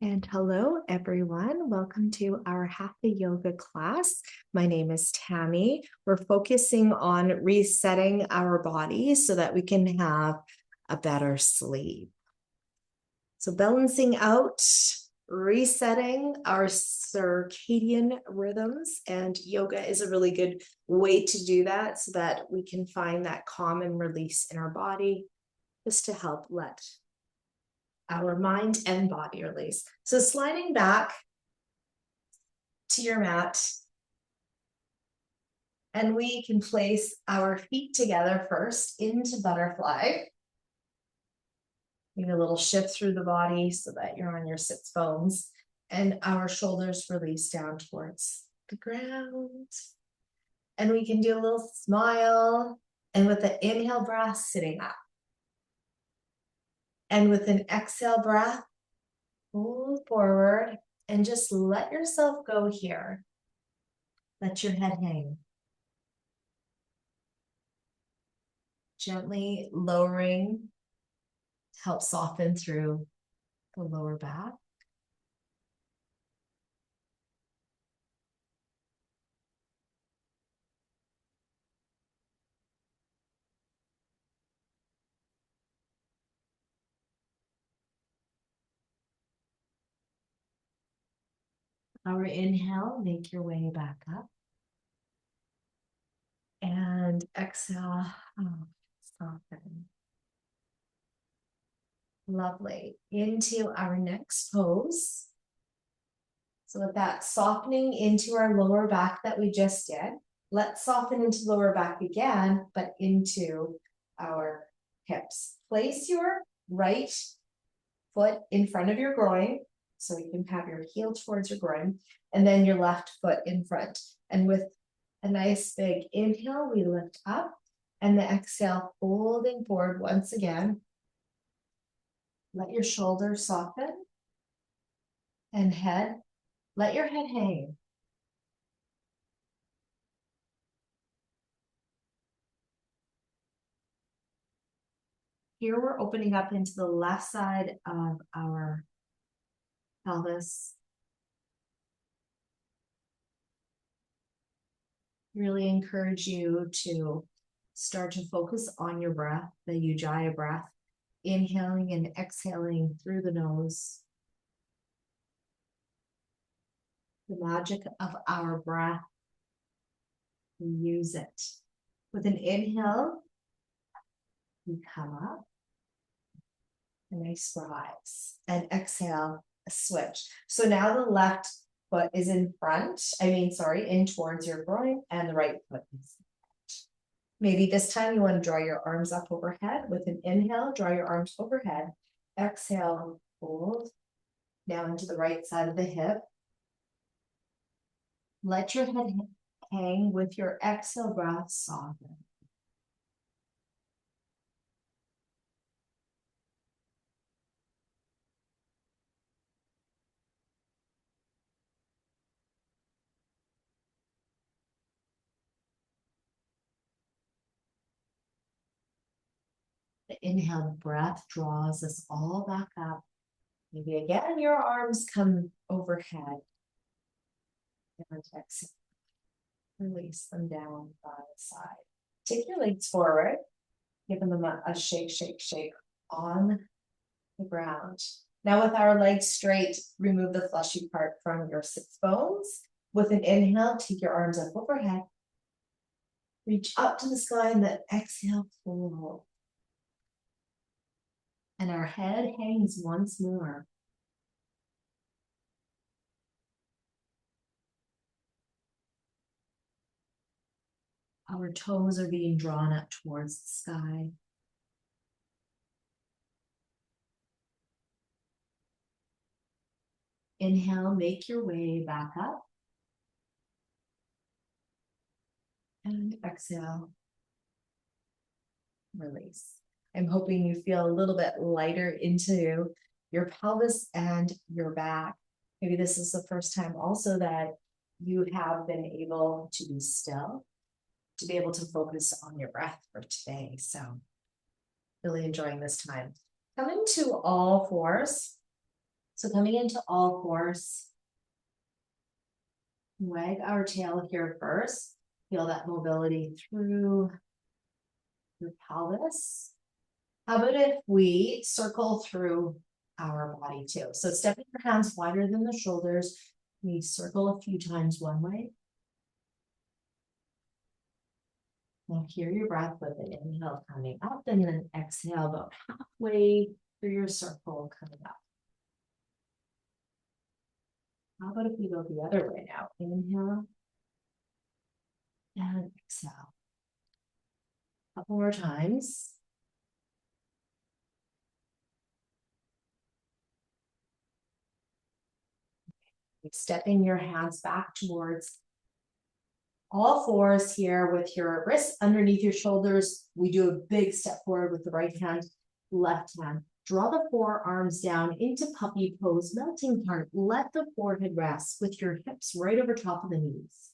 And hello, everyone. Welcome to our Hatha yoga class. My name is Tammy. We're focusing on resetting our body so that we can have a better sleep. So balancing out, resetting our circadian rhythms, and yoga is a really good way to do that so that we can find that calm and release in our body, just to help let our mind and body release. So sliding back to your mat, and we can place our feet together first into butterfly. Maybe a little shift through the body so that you're on your sits bones, and our shoulders release down towards the ground. And we can do a little smile, and with the inhale breath, sitting up. And with an exhale breath, fold forward and just let yourself go here. Let your head hang. Gently lowering to help soften through the lower back. Our inhale, make your way back up. And exhale, soften. Lovely. Into our next pose. So with that softening into our lower back that we just did, let's soften into lower back again, but into our hips. Place your right foot in front of your groin, so you can have your heel towards your groin, and then your left foot in front. And with a nice big inhale, we lift up, and the exhale, folding forward once again. Let your shoulders soften, and head, let your head hang. Here we're opening up into the left side of our pelvis. Really encourage you to start to focus on your breath, the Ujjayi breath, inhaling and exhaling through the nose. The magic of our breath, we use it. With an inhale, we come up, a nice rise, and exhale, a switch. So now the left foot is in towards your groin, and the right foot is in front. Maybe this time you want to draw your arms up overhead. With an inhale, draw your arms overhead. Exhale, fold down into the right side of the hip. Let your head hang. With your exhale breath, soften. The inhale breath draws us all back up. Maybe again, your arms come overhead. And exhale. Release them down by the side. Take your legs forward. Give them a shake, shake, shake on the ground. Now with our legs straight, remove the fleshy part from your sits bones. With an inhale, take your arms up overhead. Reach up to the sky, and then exhale, fold. And our head hangs once more. Our toes are being drawn up towards the sky. Inhale, make your way back up. And exhale, release. I'm hoping you feel a little bit lighter into your pelvis and your back. Maybe this is the first time also that you have been able to be still, to be able to focus on your breath for today. So really enjoying this time. Come into all fours. So coming into all fours, wag our tail here first. Feel that mobility through your pelvis. How about if we circle through our body too? So stepping your hands wider than the shoulders, we circle a few times one way. Now hear your breath with an inhale coming up and then exhale about halfway through your circle coming up. How about if we go the other way now? Inhale and exhale. A couple more times. Stepping your hands back towards all fours here with your wrists underneath your shoulders. We do a big step forward with the right hand, left hand. Draw the forearms down into puppy pose, melting heart. Let the forehead rest with your hips right over top of the knees.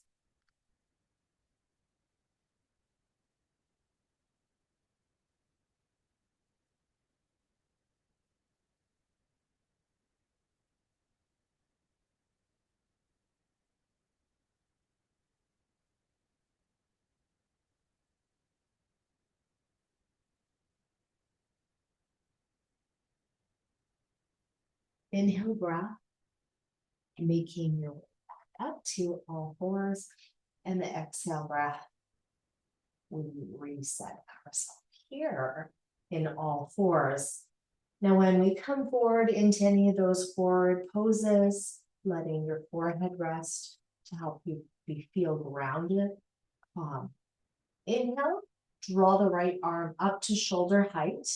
Inhale breath, making your way back up to all fours. And the exhale breath, we reset ourselves here in all fours. Now, when we come forward into any of those forward poses, letting your forehead rest to help you feel grounded. Inhale, draw the right arm up to shoulder height.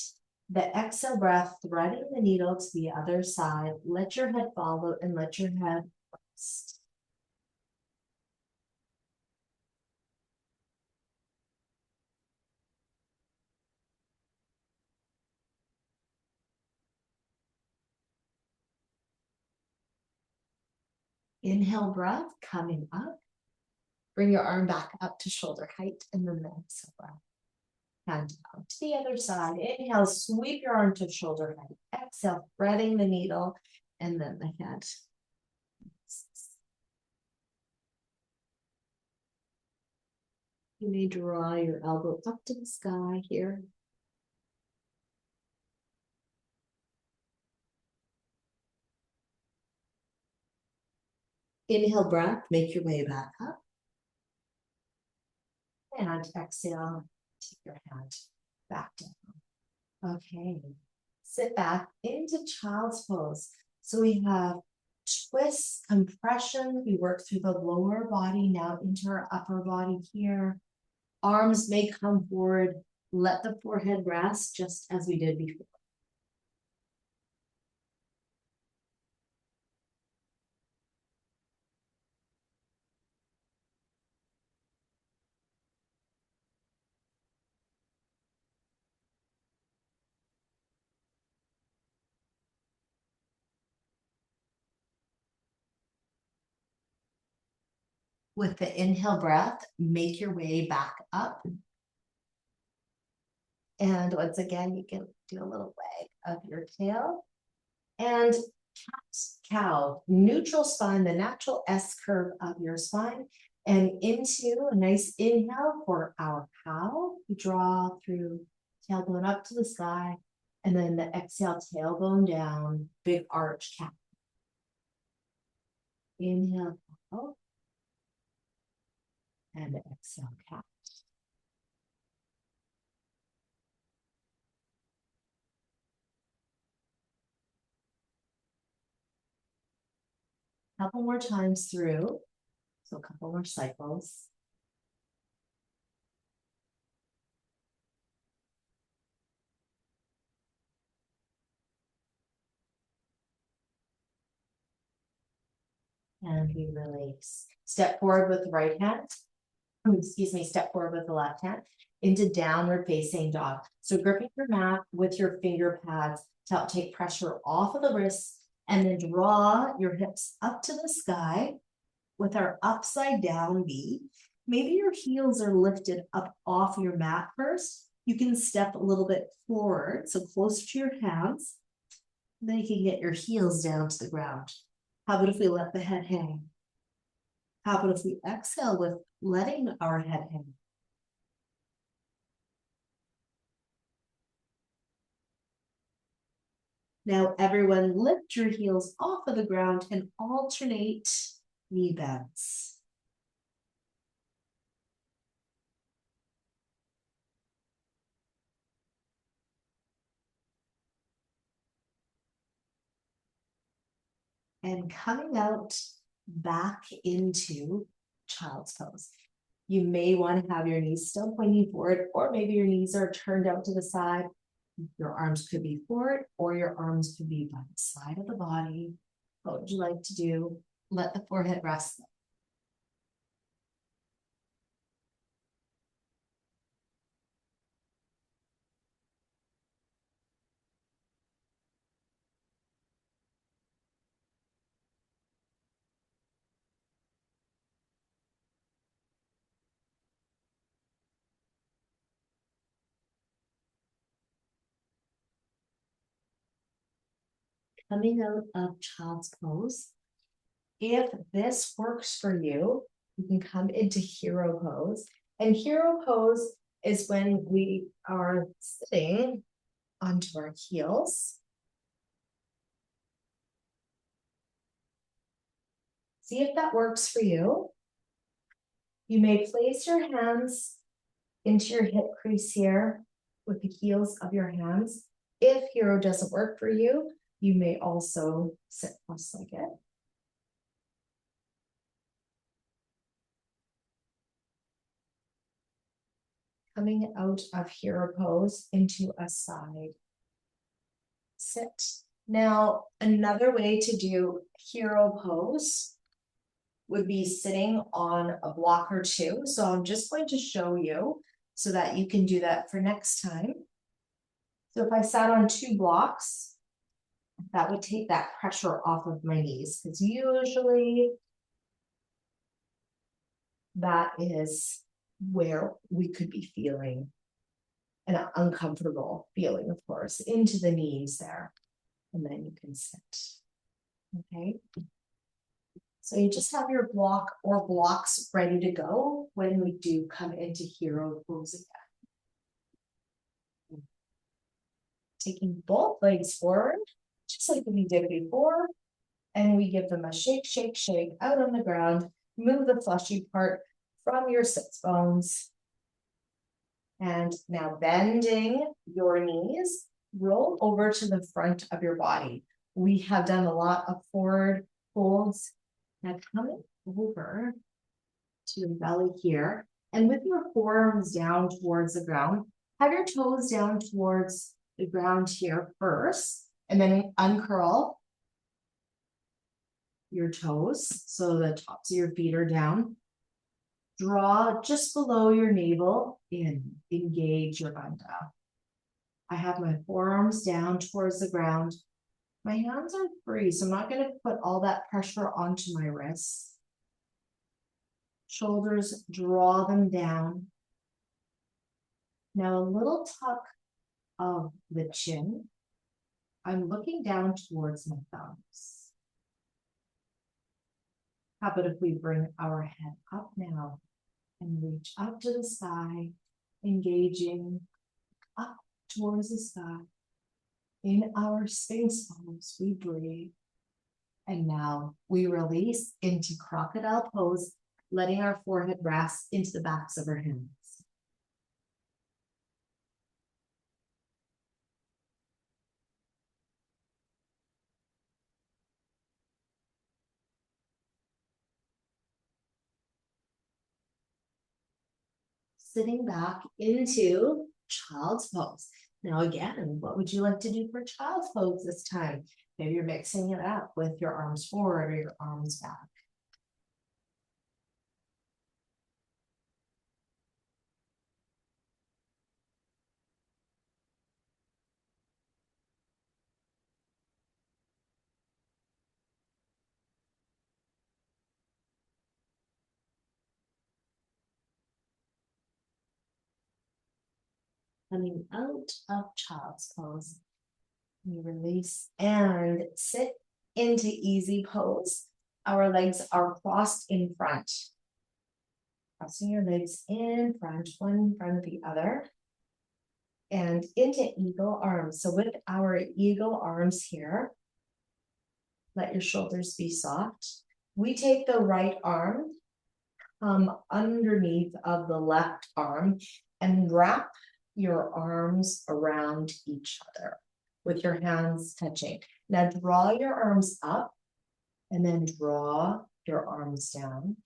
The exhale breath, threading the needle to the other side. Let your head follow and let your head rest. Inhale breath, coming up. Bring your arm back up to shoulder height and then the exhale breath. Hand down to the other side. Inhale, sweep your arm to shoulder height. Exhale, threading the needle and then the head. You may draw your elbow up to the sky here. Inhale breath, make your way back up. And exhale, take your hand back down. Okay, sit back into child's pose. So we have twists, compression. We work through the lower body now into our upper body here. Arms may come forward. Let the forehead rest just as we did before. With the inhale breath, make your way back up. And once again, you can do a little wag of your tail. And cat, cow, neutral spine, the natural S curve of your spine. And into a nice inhale for our cow. We draw through tailbone up to the sky. And then the exhale, tailbone down, big arch cat. Inhale, cow. And exhale, cat. Couple more times through. So a couple more cycles. And we release. Step forward with the right hand. Excuse me, step forward with the left hand into downward facing dog. So gripping your mat with your finger pads to help take pressure off of the wrists and then draw your hips up to the sky with our upside down V. Maybe your heels are lifted up off your mat first. You can step a little bit forward, so closer to your hands. Then you can get your heels down to the ground. How about if we let the head hang? How about if we exhale with letting our head hang? Now everyone lift your heels off of the ground and alternate knee bends. And coming out back into child's pose. You may want to have your knees still pointing forward, or maybe your knees are turned out to the side. Your arms could be forward, or your arms could be by the side of the body. What would you like to do? Let the forehead rest. Coming out of child's pose. If this works for you, you can come into hero pose. And hero pose is when we are sitting onto our heels. See if that works for you. You may place your hands into your hip crease here with the heels of your hands. If hero doesn't work for you, you may also sit cross-legged. Coming out of hero pose into a side sit. Now, another way to do hero pose would be sitting on a block or two. So I'm just going to show you so that you can do that for next time. So if I sat on 2 blocks, that would take that pressure off of my knees, because usually that is where we could be feeling an uncomfortable feeling, of course, into the knees there. And then you can sit. Okay. So you just have your block or blocks ready to go when we do come into hero pose again. Taking both legs forward, just like we did before, and we give them a shake, shake, shake out on the ground. Move the fleshy part from your sits bones. And now bending your knees, roll over to the front of your body. We have done a lot of forward folds. Now coming over to your belly here, and with your forearms down towards the ground, have your toes down towards the ground here first, and then uncurl your toes so the tops of your feet are down. Draw just below your navel in, engage your bandha. I have my forearms down towards the ground. My hands are free, so I'm not going to put all that pressure onto my wrists. Shoulders, draw them down. Now a little tuck of the chin. I'm looking down towards my thumbs. How about if we bring our head up now and reach up to the sky, engaging up towards the sky. In our space pose, we breathe. And now we release into crocodile pose, letting our forehead rest into the backs of our hands. Sitting back into child's pose. Now again, what would you like to do for child's pose this time? Maybe you're mixing it up with your arms forward or your arms back. Coming out of child's pose. You release and sit into easy pose. Our legs are crossed in front. Crossing your legs in front, one in front of the other. And into eagle arms. So with our eagle arms here, let your shoulders be soft. We take the right arm, underneath of the left arm, and wrap your arms around each other with your hands touching. Now draw your arms up and then draw your arms down.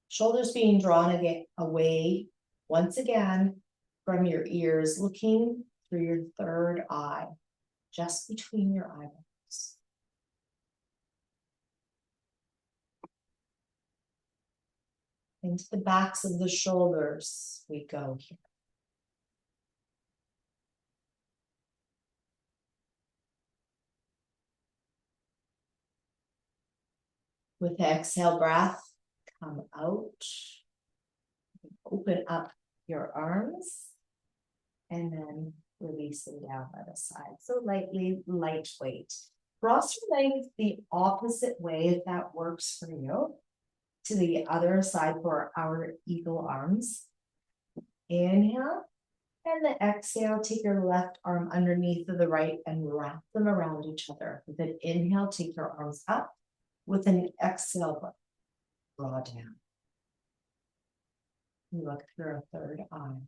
Shoulders being drawn again, away once again from your ears, looking through your third eye, just between your eyeballs. Into the backs of the shoulders we go here. With the exhale breath, come out, open up your arms, and then release them down by the side. So lightly, lightweight. Cross your legs the opposite way if that works for you. To the other side for our eagle arms. Inhale, and the exhale, take your left arm underneath of the right and wrap them around each other. With an inhale, take your arms up. With an exhale, draw down. You look through a third eye.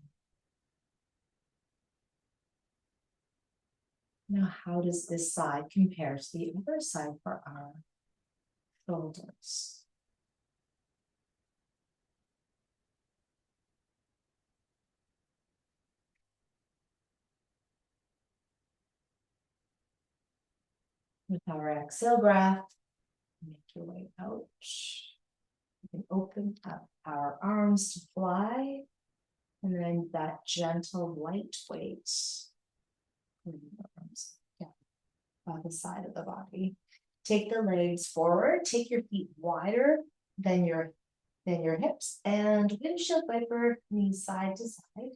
Now, how does this side compare to the other side for our shoulders? With our exhale breath, make your way out. You can open up our arms to fly, and then that gentle, lightweight arms down by the side of the body. Take the legs forward, take your feet wider than your hips, and windshield wiper knees side to side.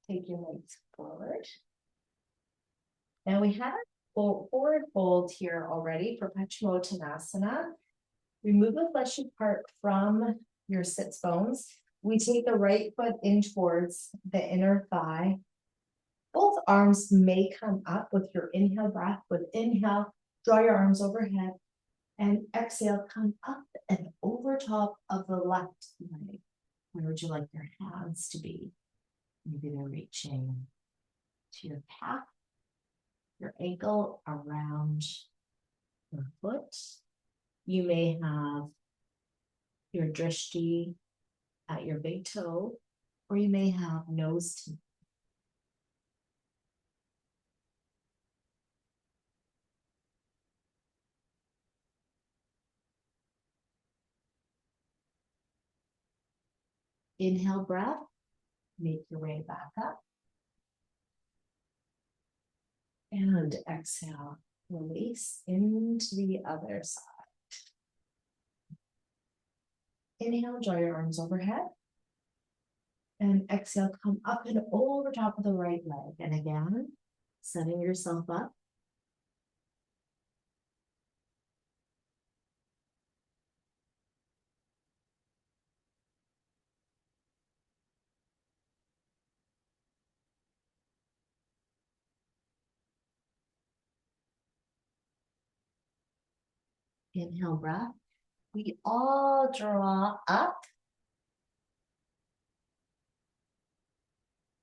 Take your legs forward. Now we have a forward fold here already for Paschimottanasana. Remove the fleshy part from your sits bones. We take the right foot in towards the inner thigh. Both arms may come up with your inhale breath. With inhale, draw your arms overhead. And exhale, come up and over top of the left leg. Where would you like your hands to be? Maybe they're reaching to your calf, your ankle, around your foot. You may have your drishti at your big toe, or you may have nose to inhale breath, make your way back up. And exhale, release into the other side. Inhale, draw your arms overhead. And exhale, come up and over top of the right leg. And again, setting yourself up. Inhale breath. We all draw up.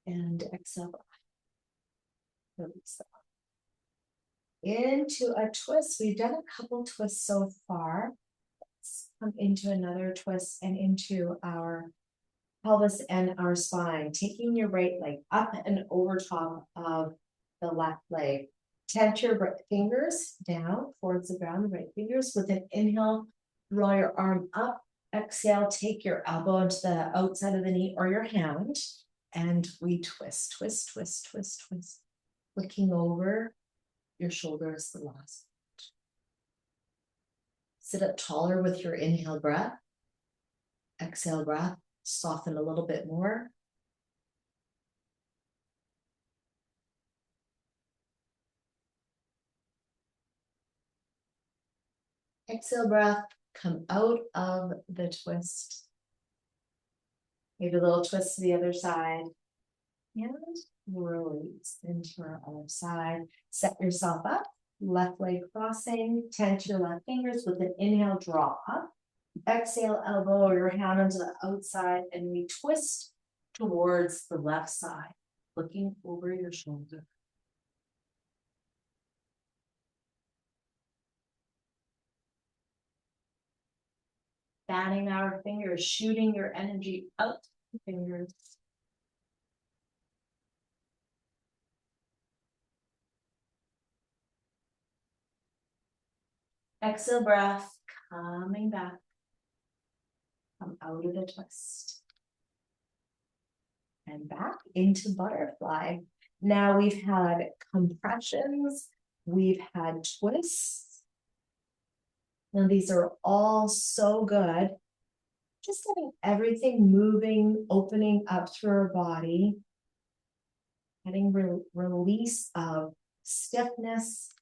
And exhale. Release. Into a twist. We've done a couple twists so far. Let's come into another twist and into our pelvis and our spine. Taking your right leg up and over top of the left leg. Tempt your fingers down towards the ground, the right fingers. With an inhale, draw your arm up. Exhale, take your elbow into the outside of the knee or your hand. And we twist, twist, twist, twist, twist. Looking over your shoulders the last. Sit up taller with your inhale breath. Exhale breath, soften a little bit more. Exhale breath, come out of the twist. Maybe a little twist to the other side. And release into our other side. Set yourself up, left leg crossing, tense your left fingers with an inhale, draw up. Exhale, elbow your hand onto the outside, and we twist towards the left side, looking over your shoulder. Fanning our fingers, shooting your energy out the fingers. Exhale breath, coming back. Come out of the twist. And back into butterfly. Now we've had compressions, we've had twists. Now these are all so good. Just getting everything moving, opening up through our body. Getting release of stiffness,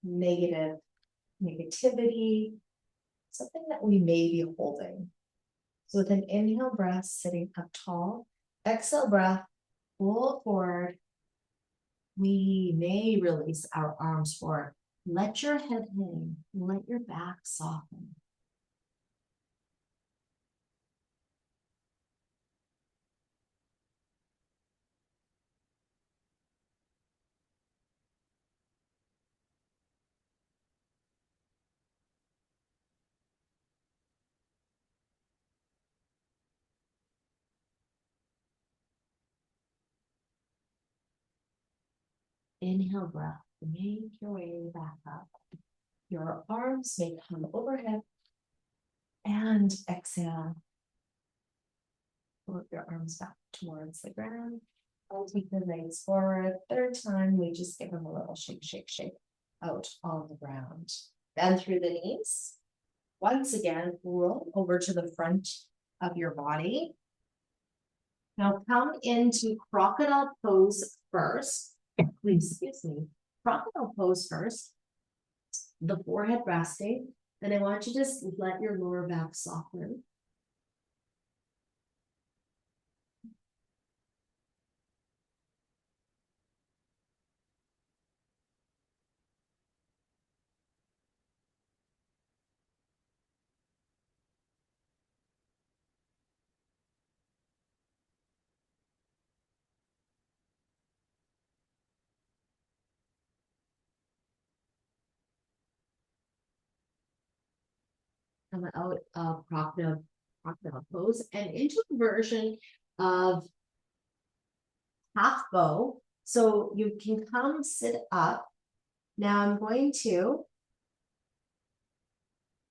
negativity, something that we may be holding. So with an inhale breath, sitting up tall, exhale breath, pull forward. We may release our arms forward. Let your head hang, let your back soften. Inhale breath, make your way back up. Your arms may come overhead. And exhale. Pull your arms back towards the ground. I'll take the legs forward. Third time, we just give them a little shake, shake, shake out on the ground. Bend through the knees. Once again, roll over to the front of your body. Now come into crocodile pose first. Please, excuse me. Crocodile pose first. The forehead resting. Then I want you to just let your lower back soften. Come out of crocodile pose and into a version of half bow. So you can come sit up. Now I'm going to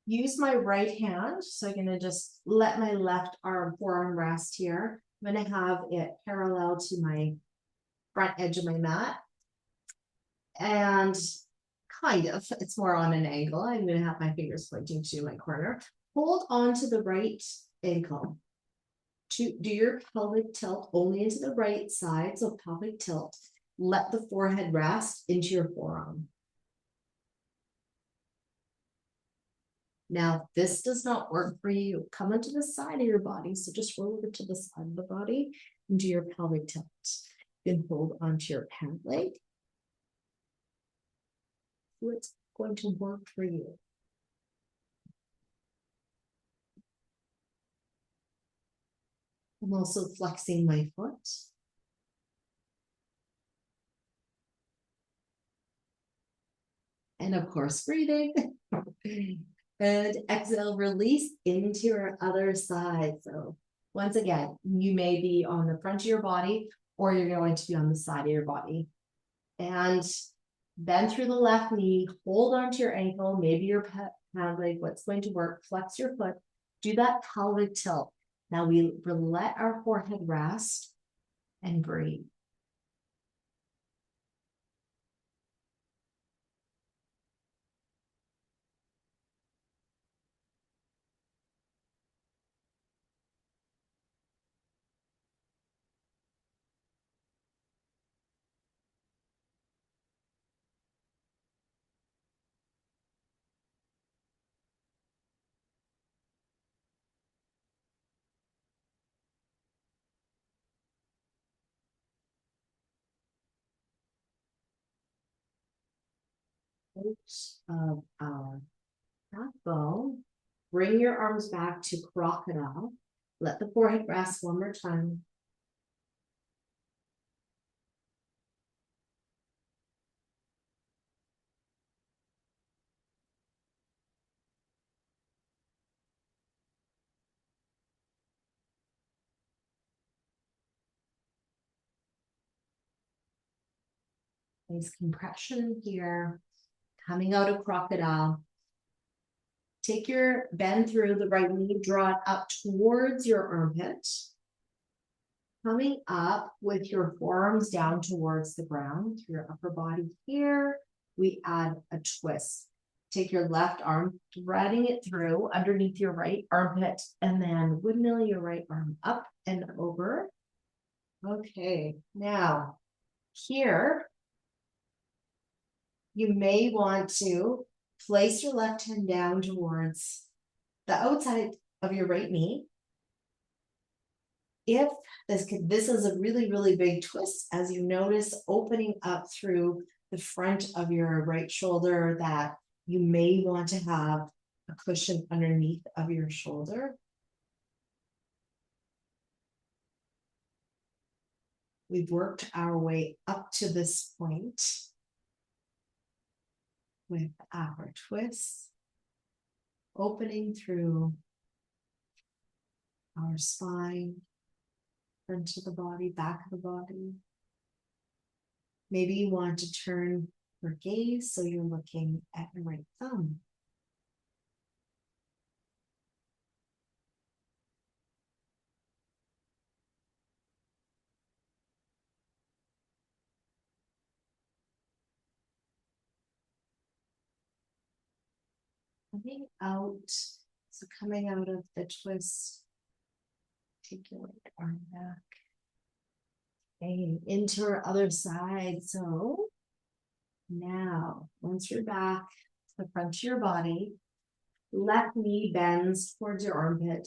use my right hand. So I'm going to just let my left forearm rest here. I'm going to have it parallel to my front edge of my mat. And kind of, it's more on an angle. I'm going to have my fingers pointing to my corner. Hold on to the right ankle. To do your pelvic tilt only into the right side, so pelvic tilt. Let the forehead rest into your forearm. Now, if this does not work for you, come onto the side of your body. So just roll over to the side of the body and do your pelvic tilt. Then hold onto your pant leg. What's going to work for you? I'm also flexing my foot. And of course, breathing. And exhale, release into your other side. So once again, you may be on the front of your body or you're going to be on the side of your body. And bend through the left knee, hold onto your ankle, maybe your pant leg, what's going to work, flex your foot, do that pelvic tilt. Now we let our forehead rest and breathe. of our backbone. Bring your arms back to crocodile. Let the forehead rest one more time. Nice compression here. Coming out of crocodile. Take your bend through the right knee, draw it up towards your armpit. Coming up with your forearms down towards the ground, through your upper body here, we add a twist. Take your left arm, threading it through underneath your right armpit, and then windmill your right arm up and over. Okay, now here, you may want to place your left hand down towards the outside of your right knee. If this is a really, really big twist, as you notice, opening up through the front of your right shoulder, that you may want to have a cushion underneath of your shoulder. We've worked our way up to this point with our twists, opening through our spine, front of the body, back of the body. Maybe you want to turn your gaze so you're looking at your right thumb. Coming out, so coming out of the twist, take your right arm back. Okay, into our other side. So now, once you're back to the front of your body, left knee bends towards your armpit,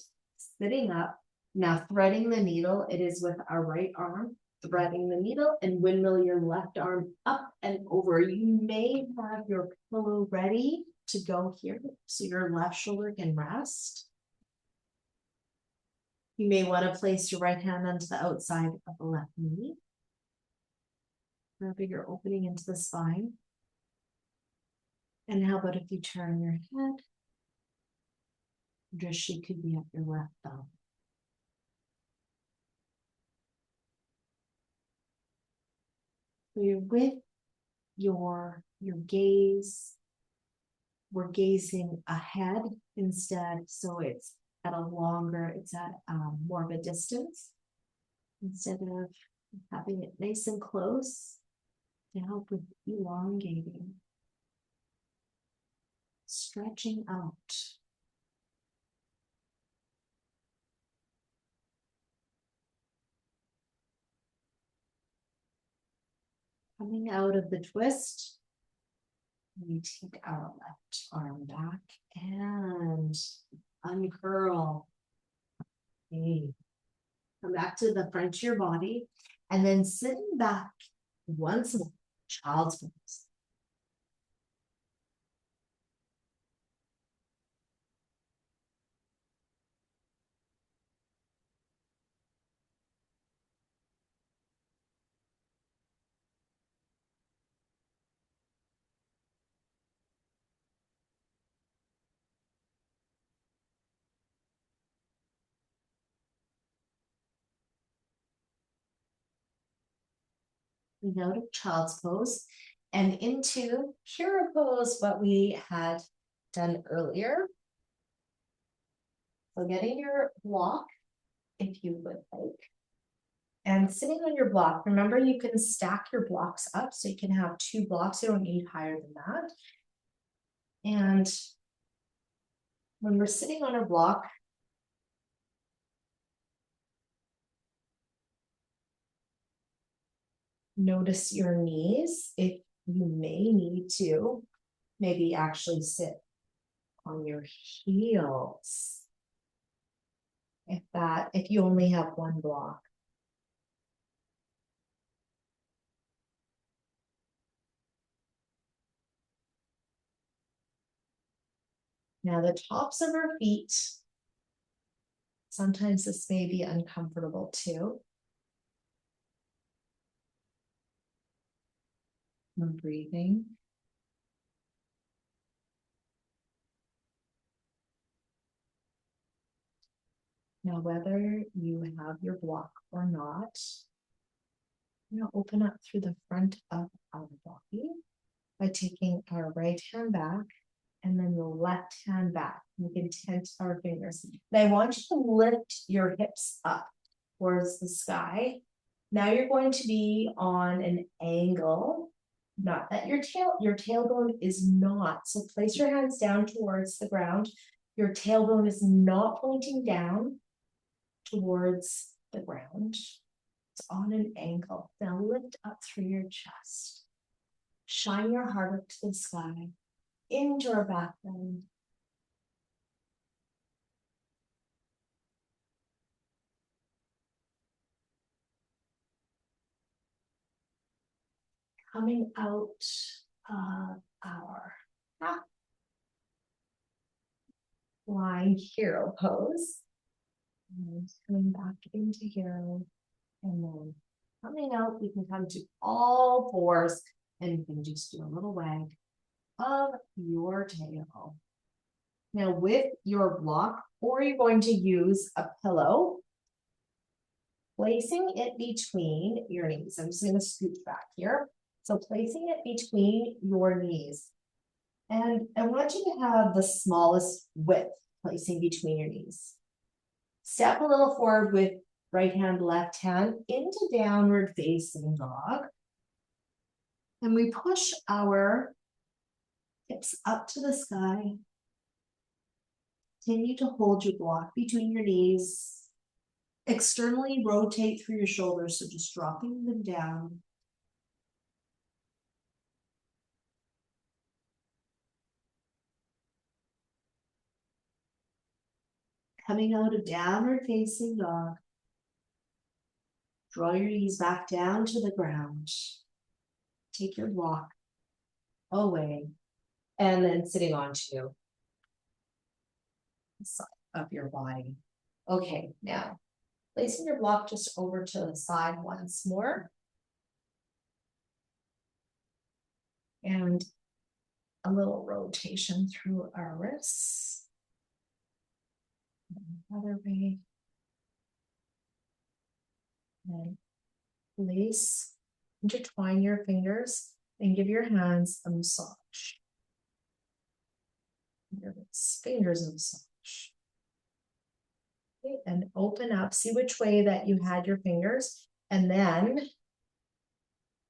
sitting up. Now threading the needle, it is with our right arm, threading the needle, and windmill your left arm up and over. You may have your pillow ready to go here, so your left shoulder can rest. You may want to place your right hand onto the outside of the left knee. For a bigger opening into the spine. And how about if you turn your head? Drishti could be at your left thumb. So you're with your gaze. We're gazing ahead instead, so it's at more of a distance, instead of having it nice and close to help with elongating, stretching out. Coming out of the twist, we take our left arm back and uncurl. Okay. Come back to the front of your body, and then sitting back once more, child's pose. Out of child's pose and into hero pose, what we had done earlier. So getting your block, if you would like, and sitting on your block. Remember, you can stack your blocks up, so you can have 2 blocks. You don't need higher than that. And when we're sitting on our block, notice your knees. If you may need to, maybe actually sit on your heels. If you only have one block. Now the tops of our feet. Sometimes this may be uncomfortable too. I'm breathing. Now, whether you have your block or not, I'm going to open up through the front of our body by taking our right hand back and then the left hand back. We can tent our fingers. And I want you to lift your hips up towards the sky. Now you're going to be on an angle, not that your tailbone is not. So place your hands down towards the ground. Your tailbone is not pointing down towards the ground. It's on an angle. Now lift up through your chest. Shine your heart up to the sky, into our back bend. Coming out of our lying hero pose. And coming back into hero. And then coming out, we can come to all fours and you can just do a little wag of your tail. Now with your block, or you're going to use a pillow, placing it between your knees. I'm just going to scooch back here. So placing it between your knees. And I want you to have the smallest width placing between your knees. Step a little forward with right hand, left hand into downward facing dog. And we push our hips up to the sky. Continue to hold your block between your knees. Externally rotate through your shoulders, so just dropping them down. Coming out of downward facing dog. Draw your knees back down to the ground. Take your block away. And then sitting onto the side of your body. Okay, now placing your block just over to the side once more. And a little rotation through our wrists. Another way. And place, intertwine your fingers and give your hands a massage. Your fingers a massage. Okay, and open up, see which way that you had your fingers, and then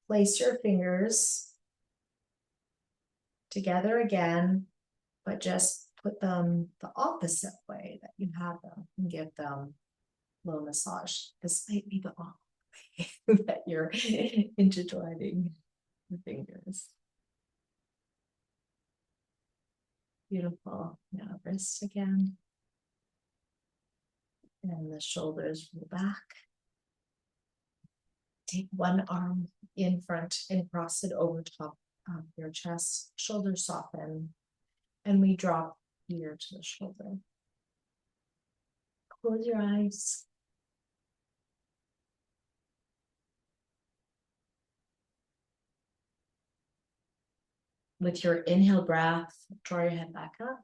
place your fingers together again, but just put them the opposite way that you had them and give them a little massage. This might be the opposite way that you're intertwining your fingers. Beautiful. Now wrist again. And the shoulders roll back. Take one arm in front and cross it over top of your chest. Shoulders soften. And we drop ear to the shoulder. Close your eyes. With your inhale breath, draw your head back up.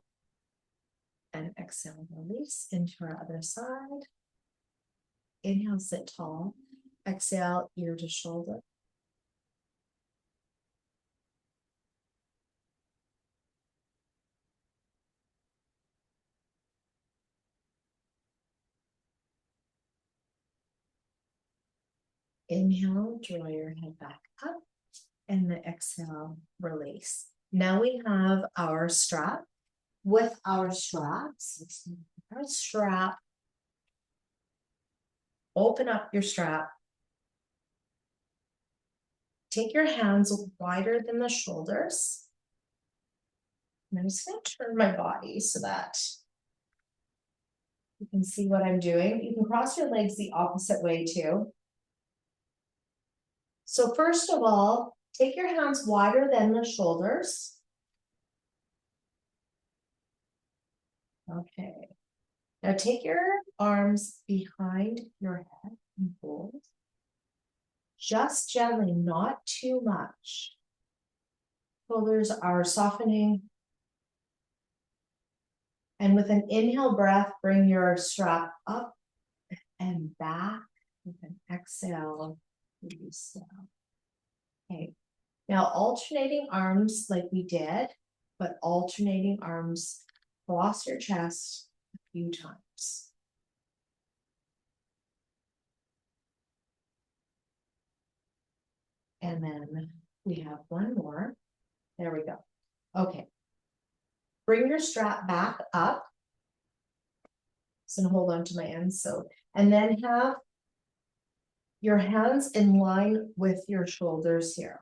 And exhale, release into our other side. Inhale, sit tall. Exhale, ear to shoulder. Inhale, draw your head back up. And the exhale, release. Now we have our strap. With our straps, open up your strap. Take your hands wider than the shoulders. And I'm just going to turn my body so that you can see what I'm doing. You can cross your legs the opposite way too. So first of all, take your hands wider than the shoulders. Okay. Now take your arms behind your head and hold. Just gently, not too much. Shoulders are softening. And with an inhale breath, bring your strap up and back. With an exhale, release down. Okay. Now alternating arms like we did, but alternating arms across your chest a few times. And then we have one more. There we go. Okay. Bring your strap back up. So hold on to my ends. So, and then have your hands in line with your shoulders here.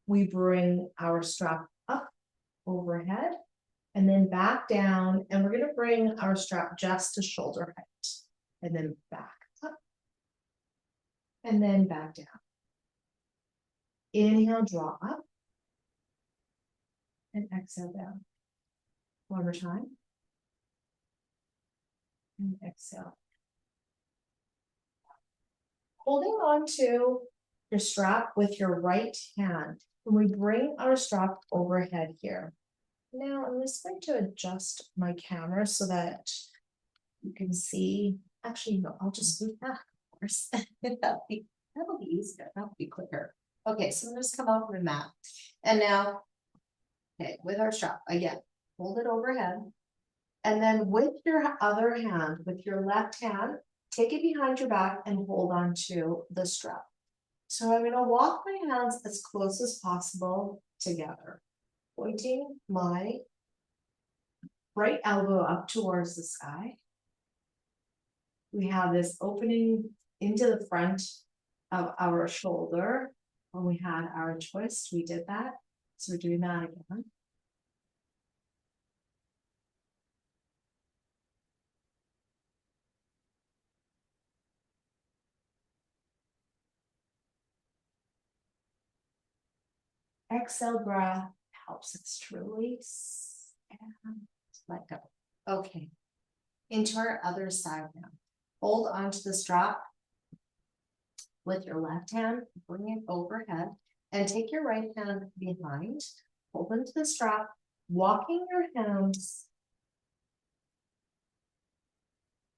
We bring our strap up overhead and then back down. And we're going to bring our strap just to shoulder height and then back up and then back down. Inhale, draw up and exhale down. One more time. And exhale. Holding on to your strap with your right hand. And we bring our strap overhead here. Now I'm just going to adjust my camera so that you can see. Actually, no, I'll just move back, of course. that'll be easier. That'll be quicker. Okay, so I'm just come off the mat. And now, okay, with our strap, again, hold it overhead. And then with your other hand, with your left hand, take it behind your back and hold on to the strap. So I'm going to walk my hands as close as possible together, pointing my right elbow up towards the sky. We have this opening into the front of our shoulder. When we had our twist, we did that. So we're doing that again. Exhale breath helps us to release and let go. Okay, into our other side now. Hold onto the strap with your left hand, bring it overhead, and take your right hand behind, hold into the strap, walking your hands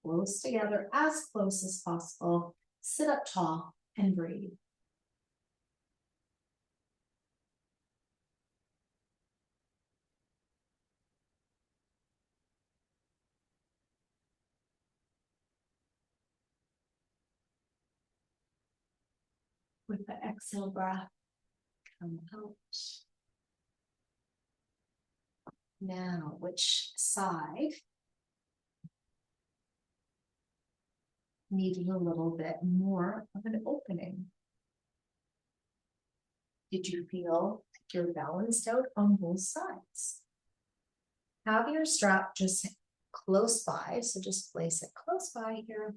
close together, as close as possible. Sit up tall and breathe. With the exhale breath, come out. Now, which side needed a little bit more of an opening? Did you feel like you're balanced out on both sides? Have your strap just close by, so just place it close by here.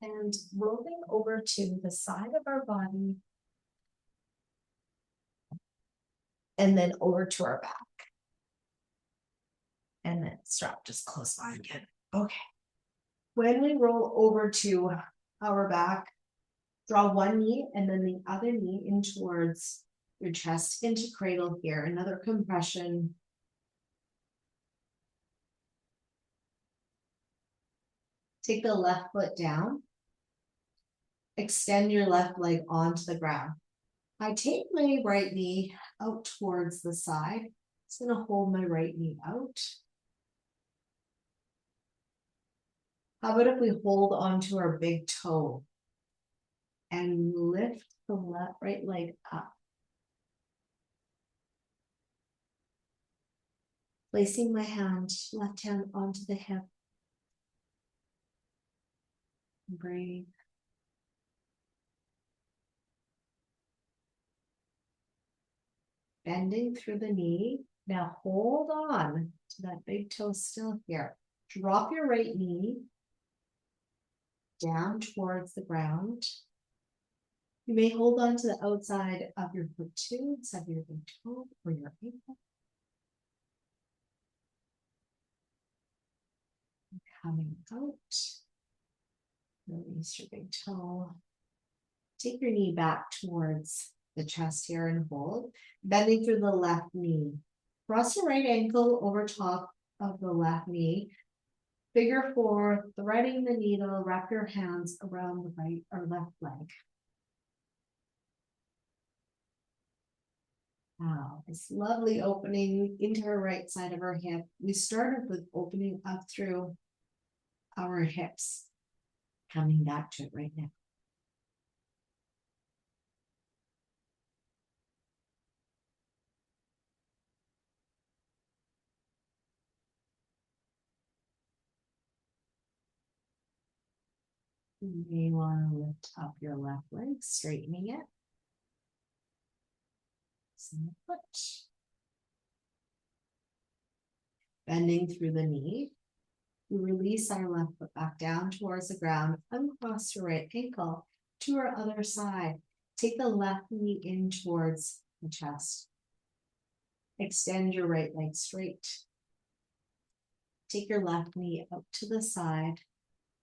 And rolling over to the side of our body. And then over to our back. And then strap just close by again. Okay. When we roll over to our back, draw one knee and then the other knee in towards your chest into cradle here. Another compression. Take the left foot down. Extend your left leg onto the ground. I take my right knee out towards the side. I'm going to hold my right knee out. How about if we hold onto our big toe and lift the right leg up? Placing my left hand onto the hip. Breathe. Bending through the knee. Now hold on to that big toe still here. Drop your right knee down towards the ground. You may hold on to the outside of your foot too, inside of your big toe or your ankle. Coming out. Release your big toe. Take your knee back towards the chest here and hold. Bending through the left knee. Cross your right ankle over top of the left knee. Figure four, threading the needle, wrap your hands around the right or left leg. Wow, this lovely opening into our right side of our hip. We started with opening up through our hips. Coming back to it right now. You may want to lift up your left leg, straightening it. Foot. Bending through the knee. We release our left foot back down towards the ground. Uncross your right ankle to our other side. Take the left knee in towards the chest. Extend your right leg straight. Take your left knee up to the side.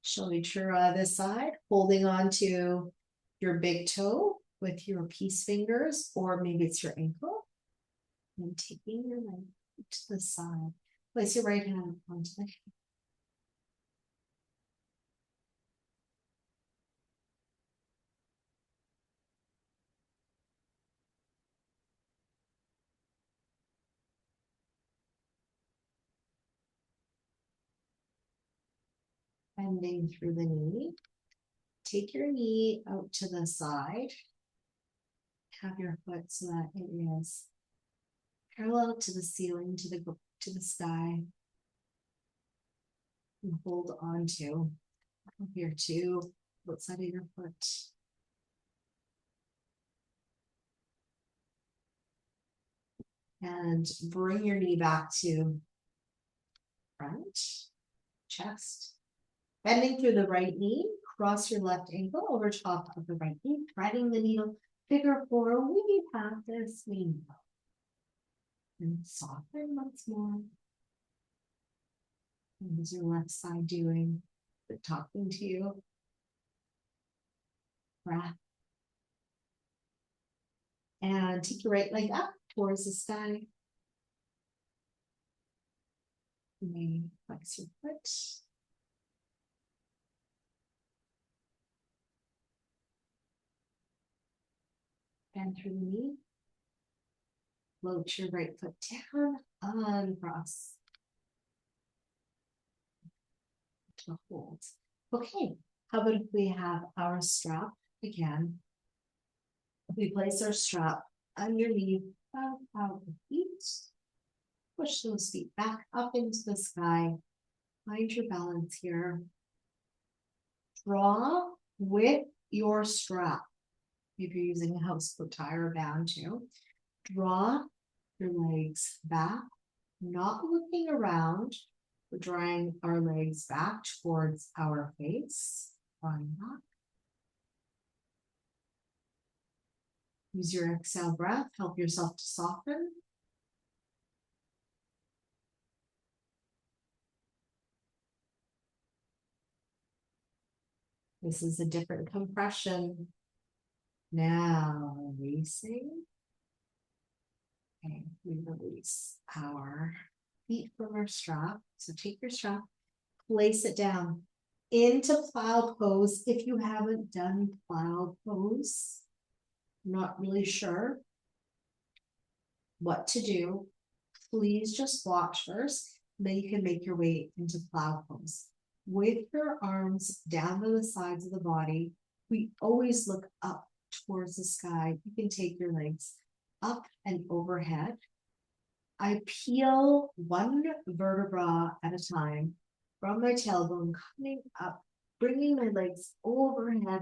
Shalichura this side, holding on to your big toe with your peace fingers, or maybe it's your ankle. And taking your leg to the side. Place your right hand onto the hip. Bending through the knee. Take your knee out to the side. Have your foot so that it is parallel to the ceiling, to the sky. And hold on to here too, outside of your foot. And bring your knee back to front, chest. Bending through the right knee, cross your left ankle over top of the right knee, threading the needle, figure four, we have this, we know. And soften once more. What is your left side doing? They're talking to you. Breath. And take your right leg up towards the sky. You may flex your foot. Bend through the knee. Float your right foot down, uncross. To hold. Okay, how about if we have our strap again? We place our strap underneath our feet. Push those feet back up into the sky. Find your balance here. Draw with your strap. If you're using a house foot tie or band too. Draw your legs back, not looking around. We're drawing our legs back towards our face. Drawing back. Use your exhale breath. Help yourself to soften. This is a different compression. Now releasing. Okay, we release our feet from our strap. So take your strap, place it down into plow pose. If you haven't done plow pose, not really sure what to do, please just watch first. Then you can make your way into plow pose. With your arms down to the sides of the body, we always look up towards the sky. You can take your legs up and overhead. I peel one vertebra at a time from my tailbone, coming up, bringing my legs overhead,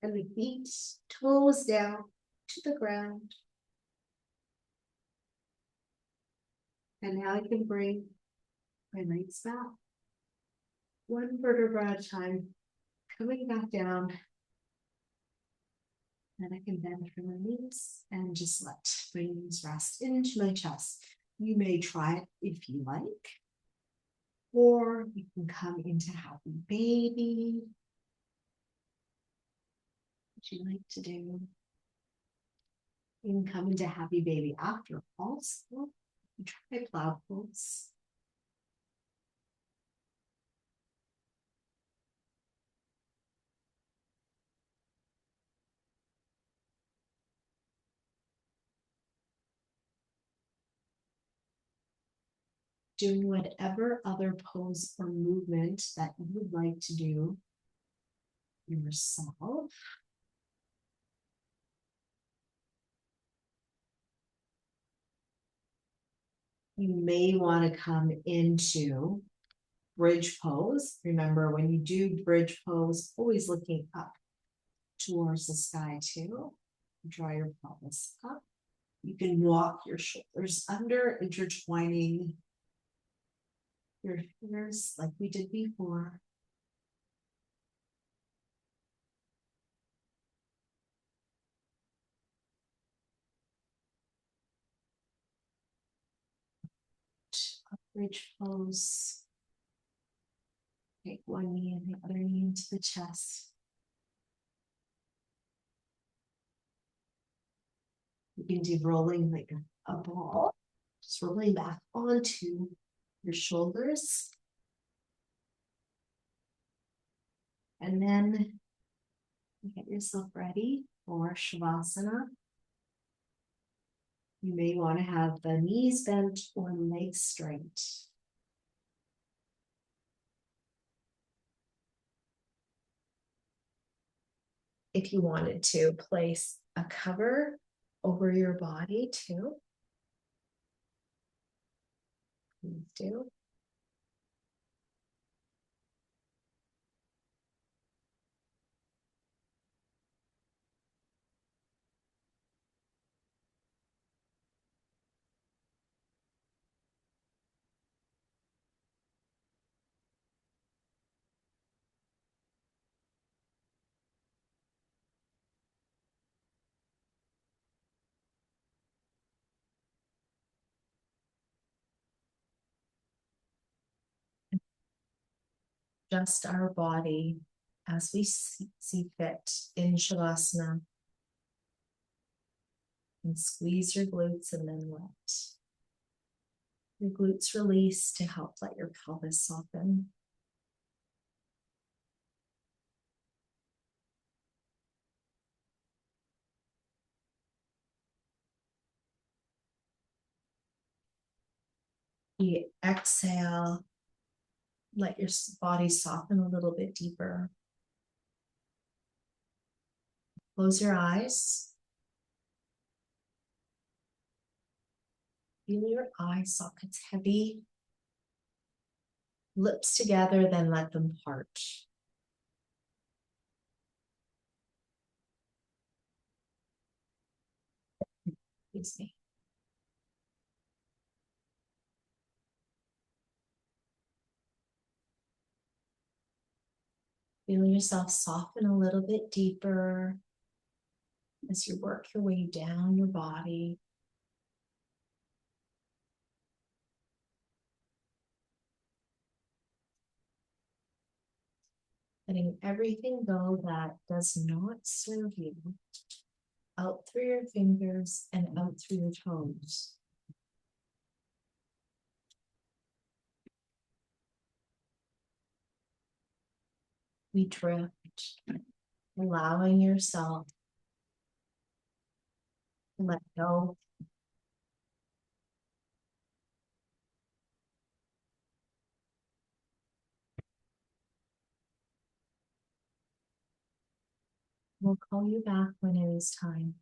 and the feet, toes down to the ground. And now I can bring my legs back, one vertebra at a time, coming back down. And I can bend from my knees and just let my knees rest into my chest. You may try it if you like. Or you can come into happy baby. What you like to do. You can come into happy baby after also. You try cloud pose. Doing whatever other pose or movement that you would like to do yourself. You may want to come into bridge pose. Remember, when you do bridge pose, always looking up towards the sky too. Draw your pelvis up. You can walk your shoulders under, intertwining your fingers like we did before. Bridge pose. Take one knee and the other knee into the chest. You can do rolling like a ball, just rolling back onto your shoulders. And then get yourself ready for Shavasana. You may want to have the knees bent or legs straight. If you wanted to place a cover over your body too, please do. Adjust our body as we see fit in Shavasana. And squeeze your glutes and then let your glutes release to help let your pelvis soften. You exhale, let your body soften a little bit deeper. Close your eyes. Feel your eye sockets heavy. Lips together, then let them part. Excuse me. Feel yourself soften a little bit deeper as you work your way down your body. Letting everything go that does not serve you out through your fingers and out through your toes. We drift, allowing yourself to let go. We'll call you back when it is time.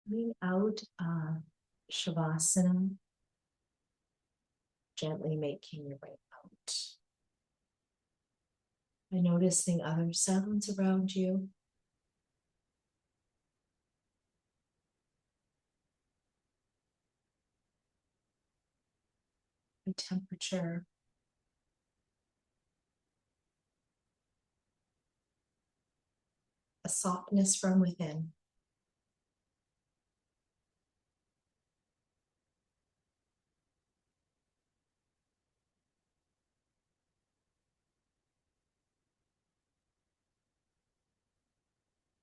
Coming out of Shavasana, gently making your way out. By noticing other sounds around you. The temperature. A softness from within.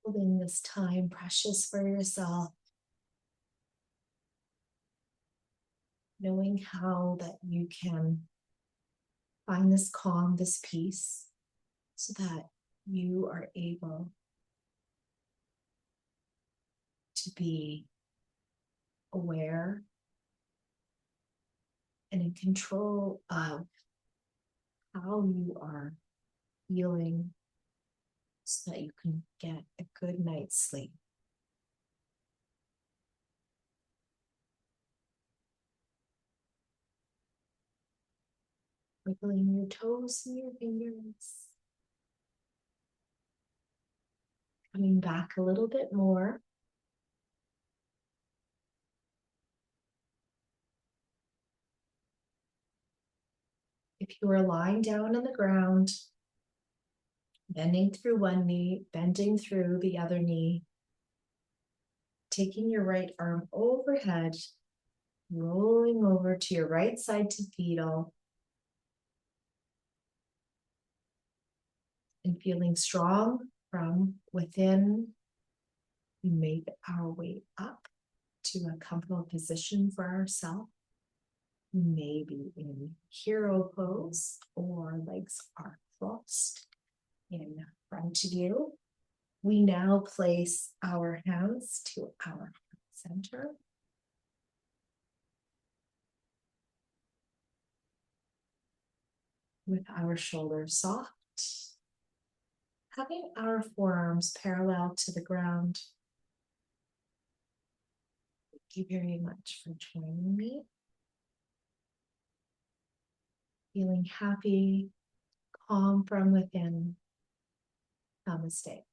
Holding this time precious for yourself. Knowing how that you can find this calm, this peace, so that you are able to be aware and in control of how you are feeling so that you can get a good night's sleep. Wiggling your toes and your fingers. Coming back a little bit more. If you are lying down on the ground, bending through one knee, bending through the other knee, taking your right arm overhead, rolling over to your right side to fetal, and feeling strong from within, we make our way up to a comfortable position for ourselves. Maybe in hero pose or legs are crossed in front of you. We now place our hands to our center. With our shoulders soft. Having our forearms parallel to the ground. Thank you very much for joining me. Feeling happy, calm from within. Namaste.